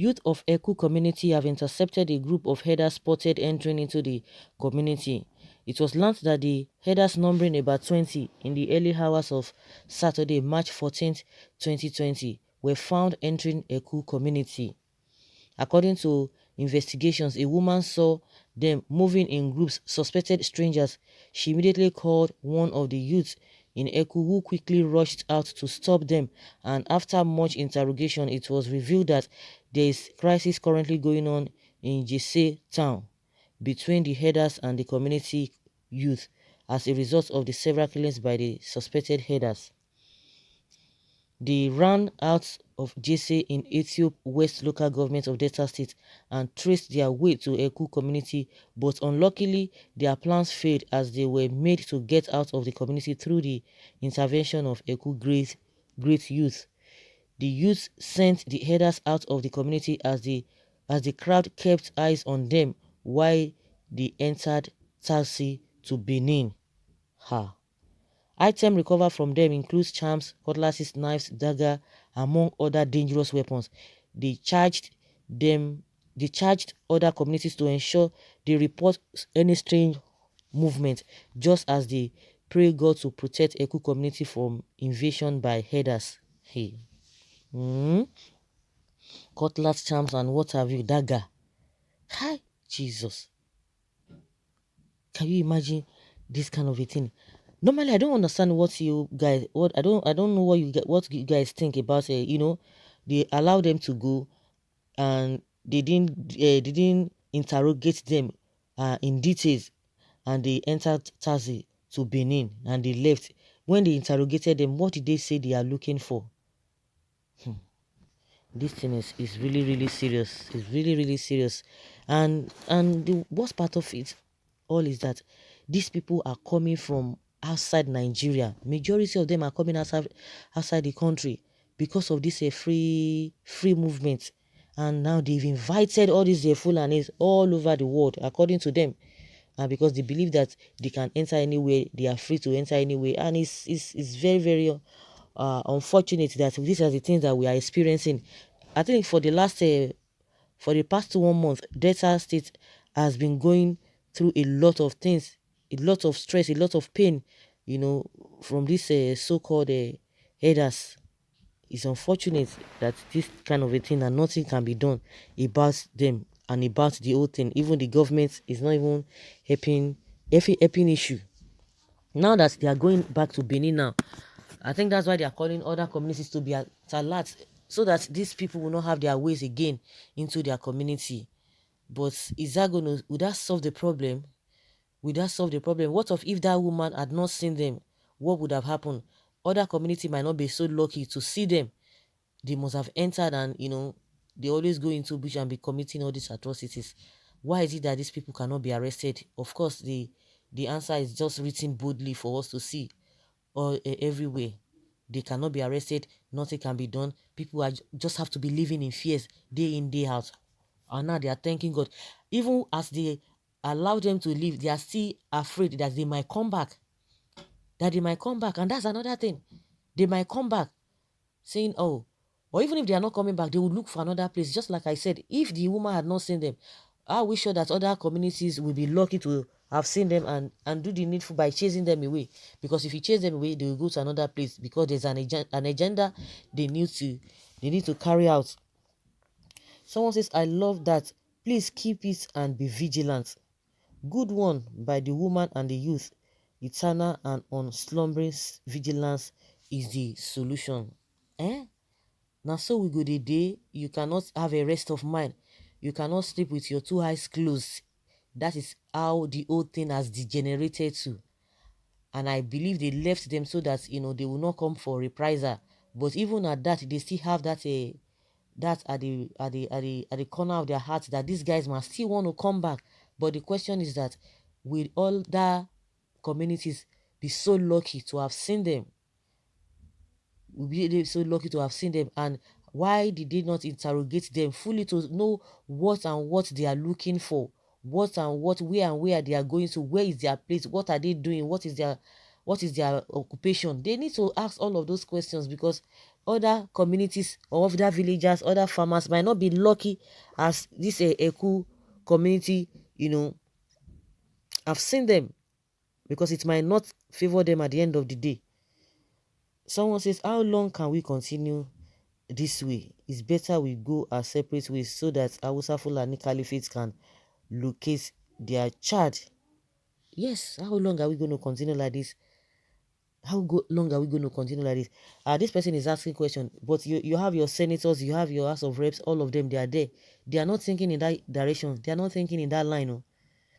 youth of Eku community have intercepted a group of herders spotted entering into the community. It was learned that the herders, numbering about 20 in the early hours of Saturday, March 14th, 2020, were found entering Eku community. According to investigations, a woman saw them moving in groups, suspected strangers. She immediately called one of the youths in Eku, who quickly rushed out to stop them, and after much interrogation, it was revealed that there is crisis currently going on in Jesse town between the herders and the community youth as a result of the several killings by the suspected herders. They ran out of Jesse in Haþp West local government of Delta State and traced their way to Eku community, but unluckily their plans failed as they were made to get out of the community through the intervention of Eku great youth. The youth sent the herders out of the community as the crowd kept eyes on them while they entered taxi to Benin. Ha. Items recovered from them includes charms, cutlasses, knives, dagger, among other dangerous weapons. They charged other communities to ensure they report any strange movement, just as they pray God to protect Eku community from invasion by herders. Hey. Cutlass, charms, and what have you, dagger. Hi, Jesus. Can you imagine this kind of a thing? Normally, I don't understand what you guys, I don't know what you guys think about it. They allow them to go, and they didn't interrogate them in details, and they entered taxi to Benin and they left. When they interrogated them, what did they say they are looking for? This thing is really, really serious. It's really, really serious. And the worst part of it all is that these people are coming from outside Nigeria. Majority of them are coming outside the country because of this free movement. And now they've invited all these Fulanis all over the world, according to them. Because they believe that they can enter anywhere, they are free to enter anywhere. And it's very, very unfortunate that these are the things that we are experiencing. I think for the past 1 month, Delta State has been going through a lot of things, a lot of stress, a lot of pain, from this so-called headers. It's unfortunate that this kind of a thing and nothing can be done about them and about the whole thing. Even the government is not even helping issue. Now that they are going back to Benin now, I think that's why they are calling other communities to be alert, so that these people will not have their ways again into their community. But would that solve the problem? Would that solve the problem? What if that woman had not seen them? What would have happened? Other community might not be so lucky to see them. They must have entered, and they always go into bush and be committing all these atrocities. Why is it that these people cannot be arrested? Of course, the answer is just written boldly for us to see or everywhere. They cannot be arrested, nothing can be done. People just have to be living in fears day in, day out. And now they are thanking God. Even as they allow them to live, they are still afraid that they might come back. And that's another thing. They might come back saying, oh, or even if they are not coming back, they will look for another place. Just like I said, if the woman had not seen them, are we sure that other communities will be lucky to have seen them and do the needful by chasing them away? Because if you chase them away, they will go to another place because there's an agenda they need to carry out. Someone says, I love that. Please keep it and be vigilant. Good one by the woman and the youth. Eternal and unslumbering vigilance is the solution. Now so we go the day, you cannot have a rest of mind. You cannot sleep with your two eyes closed. That is how the whole thing has degenerated to. And I believe they left them so that they will not come for reprisal. But even at that, they still have that at the corner of their hearts that these guys must still want to come back. But the question is that will all the communities be so lucky to have seen them? Will be so lucky to have seen them, and why did they not interrogate them fully to know what they are looking for, where and where they are going to, where is their place, what are they doing, what is their occupation? They need to ask all of those questions, because other communities or other villagers, other farmers might not be lucky as this Eku community, I've seen them, because it might not favor them at the end of the day. Someone says, how long can we continue this way? It's better we go our separate ways so that Hausa Fulani Caliphate can locate their child. Yes, how long are we going to continue like this? Long are we going to continue like this? This person is asking question, but you have your senators, you have your House of Reps, all of them, they are there. They are not thinking in that direction. They are not thinking in that line, no?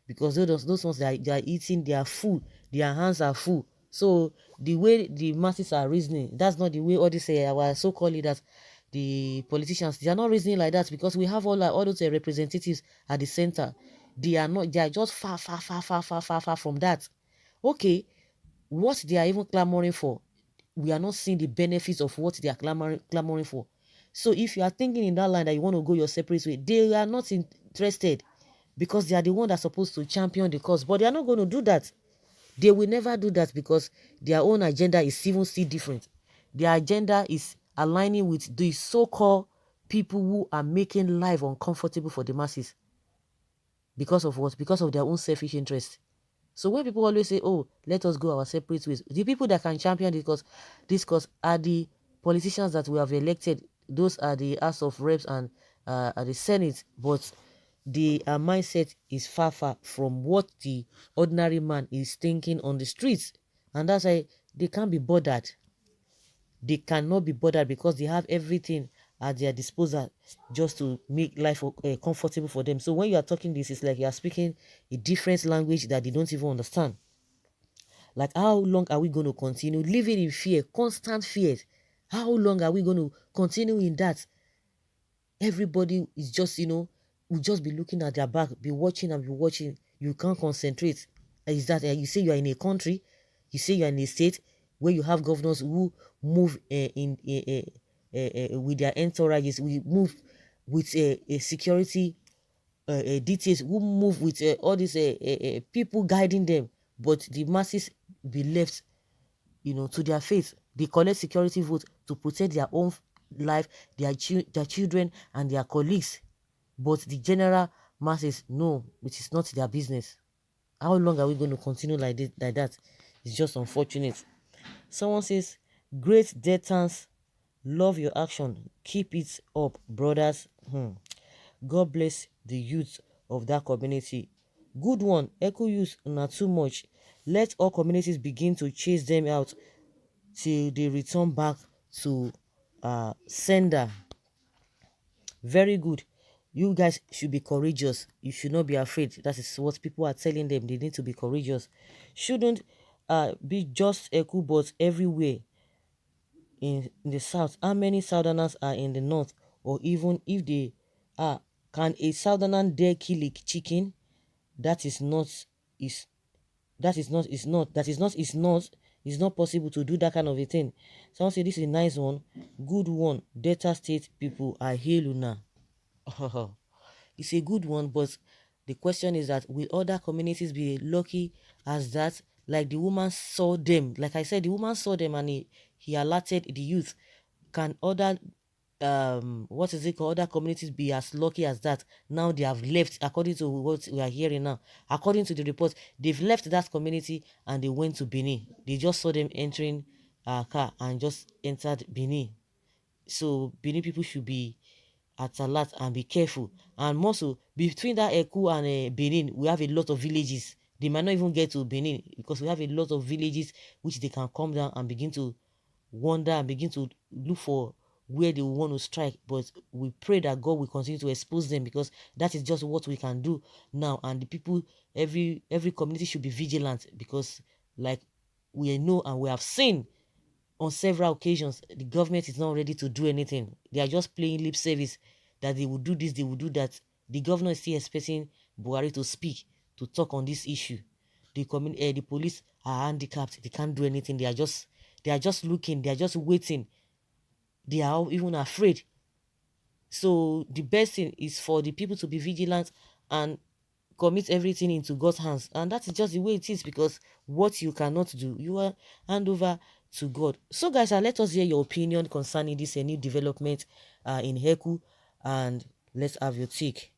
Because those ones, they are eating, they are full, their hands are full. So the way the masses are reasoning, that's not the way all these our so-called leaders, the politicians, they are not reasoning like that, because we have all those representatives at the center. They are not, they are just far from that. Okay, what they are even clamoring for, we are not seeing the benefits of what they are clamoring for. So if you are thinking in that line that you want to go your separate way, they are not interested, because they are the one that's supposed to champion the cause, but they are not going to do that. They will never do that, because their own agenda is even still different. Their agenda is aligning with the so-called people who are making life uncomfortable for the masses. Because of what? Because of their own selfish interest. So when people always say, oh, let us go our separate ways, the people that can champion this cause are the politicians that we have elected. Those are the House of Reps and the Senate. But the mindset is far from what the ordinary man is thinking on the streets. And that's why they can't be bothered. They cannot be bothered, because they have everything at their disposal just to make life comfortable for them. So when you are talking this, it's like you are speaking a different language that they don't even understand. Like, how long are we going to continue living in fear, constant fear? How long are we going to continue in that? Everybody is just, will just be looking at their back, be watching and be watching. You can't concentrate. Is that you say you are in a country, you say you are in a state where you have governors who move with their entourages, we move with security details, who move with all these people guiding them, but the masses be left, to their fate. They collect security votes to protect their own life, their children, and their colleagues. But the general masses, no, it is not their business. How long are we going to continue like that? It's just unfortunate. Someone says, great deterrence, love your action, keep it up, brothers. God bless the youth of that community. Good one, echo youth, not too much. Let all communities begin to chase them out till they return back to sender. Very good. You guys should be courageous. You should not be afraid. That is what people are telling them. They need to be courageous. Shouldn't be just Eku, but everywhere in the south. How many southerners are in the north? Or even if they are, can a southerner dare kill a chicken? That is not is that is not possible to do that kind of a thing. Someone say this is a nice one, good one. Delta State people, I hail you now. It's a good one, but the question is that will other communities be lucky as that? Like the woman saw them, like I said, the woman saw them and he alerted the youth. Can other what is it called, other communities be as lucky as that? Now they have left, according to what we are hearing now, according to the report, they've left that community and they went to Benin. They just saw them entering a car and just entered Benin. So Benin people should be at alert and be careful. And also between that Eku and Benin, we have a lot of villages. They might not even get to Benin, because we have a lot of villages which they can come down and begin to wander and begin to look for where they want to strike. But we pray that God will continue to expose them, because that is just what we can do now. And the people, every community should be vigilant, because like we know and we have seen on several occasions, the government is not ready to do anything. They are just playing lip service that they will do this, they will do that. The governor is still expecting Buhari to speak, to talk on this issue. The police are handicapped. They can't do anything. They are just looking. They are just waiting. They are even afraid. So the best thing is for the people to be vigilant and commit everything into God's hands. And that is just the way it is, because what you cannot do, you will hand over to God. So guys, let us hear your opinion concerning this new development in Heku, and let's have your take.